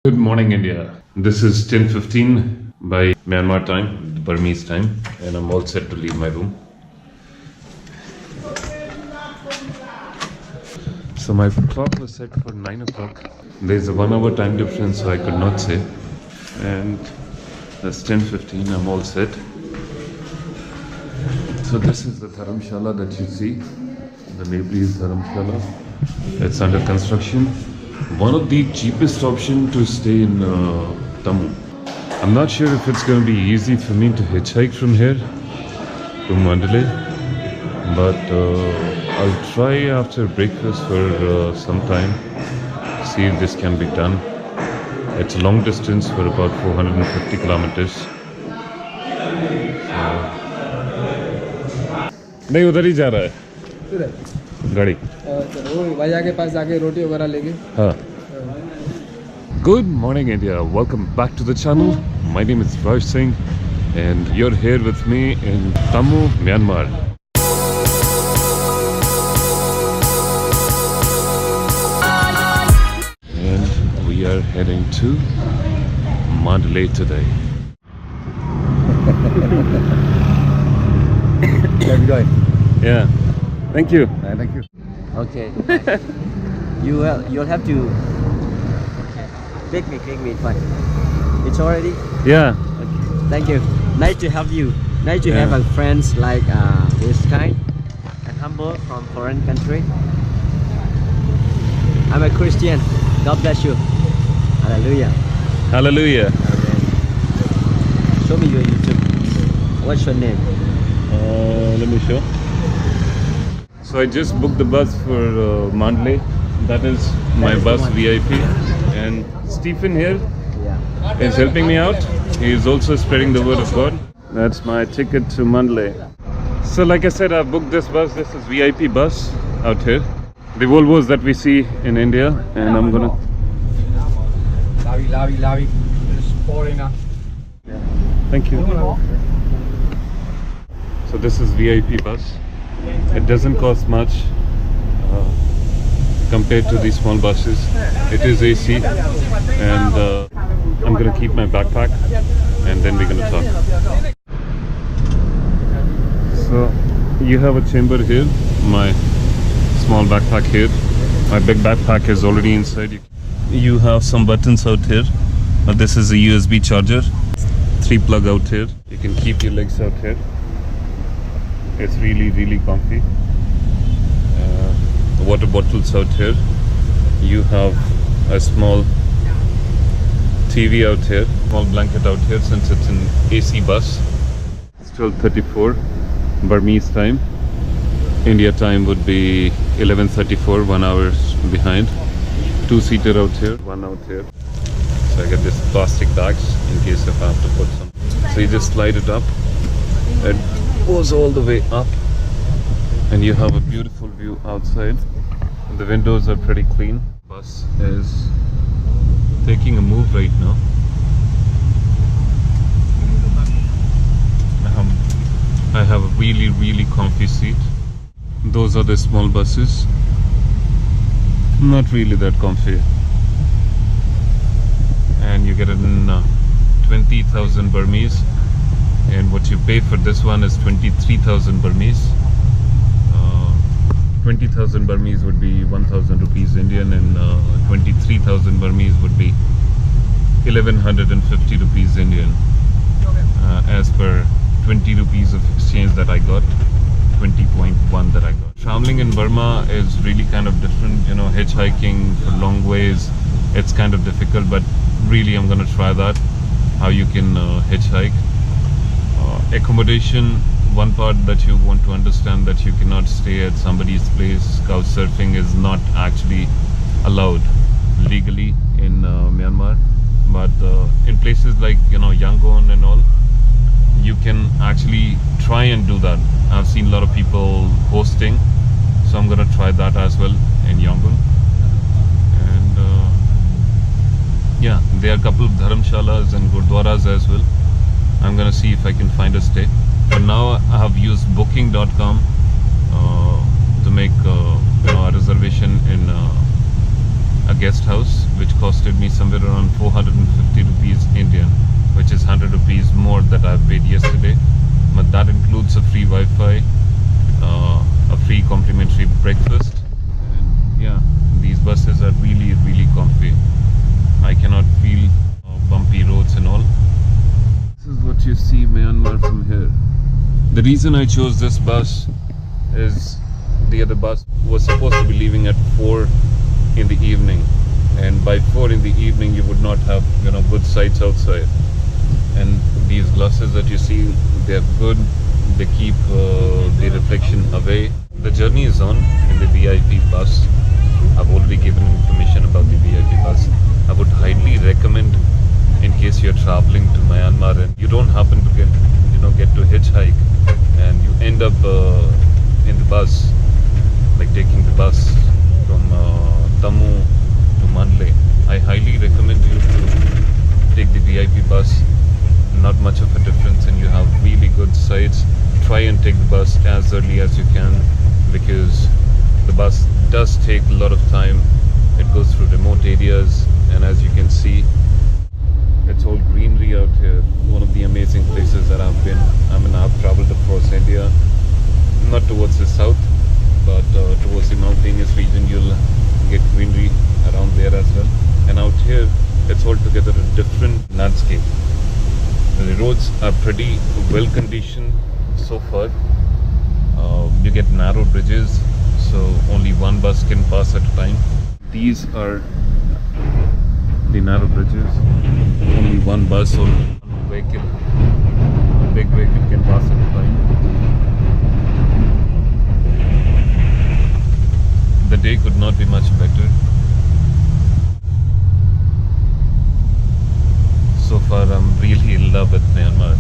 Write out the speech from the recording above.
Good morning, India. This is 10:15 by Myanmar time, Burmese time, and I'm all set to leave my room. So my clock was set for 9 o'clock. There's a 1 hour time difference, so I could not say. And that's 10:15, I'm all set. So this is the Dharamshala that you see, the Nepalese Dharamshala. It's under construction. One of the cheapest option to stay in Tamu. I'm not sure if it's going to be easy for me to hitchhike from here to Mandalay, but I'll try after breakfast for some time, see if this can be done. It's a long distance for about 450 kilometers. नहीं उधर ही जा रहा है गाड़ी भैया के पास जाके रोटी वगैरह लेंगे. हाँ. Good morning, India. Welcome back to the channel. My name is Raj Singh, and you're here with me in Tamu, Myanmar. And we are heading to Mandalay today. Enjoy. Yeah. Thank you. Thank you. Okay. You'll have to. Okay. Click me, fine. It's already. Yeah. Okay. Thank you. Nice to have you. Nice to Yeah. have a friends like this kind and humble from foreign country. I'm a Christian. God bless you. Hallelujah. Hallelujah. Amen. Show me your YouTube. What's your name? Let me show. So I just booked the bus for Mandalay. That is my bus VIP, and Stephen here Yeah. is helping me out. He is also spreading the word of God. That's my ticket to Mandalay. So like I said, I booked this bus. This is VIP bus out here. The Volvos that we see in India, and I'm gonna. Lavi. It's pouring up. Thank you. So this is VIP bus. It doesn't cost much compared to these small buses. It is AC, and I'm gonna keep my backpack, and then we're gonna talk. So you have a chamber here, my small backpack here. My big backpack is already inside. You have some buttons out here. This is a USB charger. 3 plug out here. You can keep your legs out here. It's really comfy. Water bottles out here. You have a small TV out here, small blanket out here since it's an AC bus. It's 12:34 Burmese time. India time would be 11:34, 1 hour behind. 2-seater out here, 1 out here. So I get this plastic bags in case if I have to put some. So you just slide it up. It goes all the way up, and you have a beautiful view outside. The windows are pretty clean. Bus is taking a move right now. I have a really comfy seat. Those are the small buses. Not really that comfy. And you get it in 20,000 Burmese. And what you pay for this one is 23,000 Burmese. 20,000 Burmese would be 1,000 rupees Indian, and 23,000 Burmese would be 1,150 rupees Indian. As per 20 rupees of exchange that I got, 20.1 that I got. Traveling in Burma is really kind of different, you know, hitchhiking for long ways. It's kind of difficult, but really I'm gonna try that, how you can hitchhike. Accommodation, one part that you want to understand, that you cannot stay at somebody's place. Couchsurfing is not actually allowed legally in Myanmar, but in places like, you know, Yangon and all, you can actually try and do that. I've seen a lot of people hosting, so I'm gonna try that as well in Yangon. And yeah, there are a couple of dharamshalas and gurdwaras as well. I'm gonna see if I can find a stay. For now, I have used booking.com to make a reservation in a guest house which costed me somewhere around 450 rupees Indian, which is 100 rupees more that I paid yesterday. But that includes a free Wi-Fi, a free complimentary breakfast. And yeah, these buses are really, really comfy. I cannot feel bumpy roads and all. This is what you see Myanmar from here. The reason I chose this bus is the other bus was supposed to be leaving at 4 in the evening, and by 4 in the evening you would not have good sights outside. And these glasses that you see, they're good. They keep the reflection away. The journey is on in the VIP bus. I've already given information about the VIP bus. I would highly recommend, in case you're traveling to Myanmar and you don't happen to get to hitchhike and you end up in the bus, like taking the bus from Tamu to Mandalay. I highly recommend you to take the VIP bus. Not much of a difference, and you have really good sights. Try and take the bus as early as you can, because the bus does take a lot of time. It goes through remote areas, and as you can see, it's all greenery out here. One of the amazing places that I've been. I've traveled across India, not towards the south, but towards the mountainous region. You'll get greenery around there as well. And out here, it's altogether a different landscape. The roads are pretty well conditioned so far. You get narrow bridges, so only one bus can pass at a time. These are the narrow bridges. Only one bus or one vehicle, a big vehicle, can pass at a time. The day could not be much better. So far, I'm really in love with Myanmar.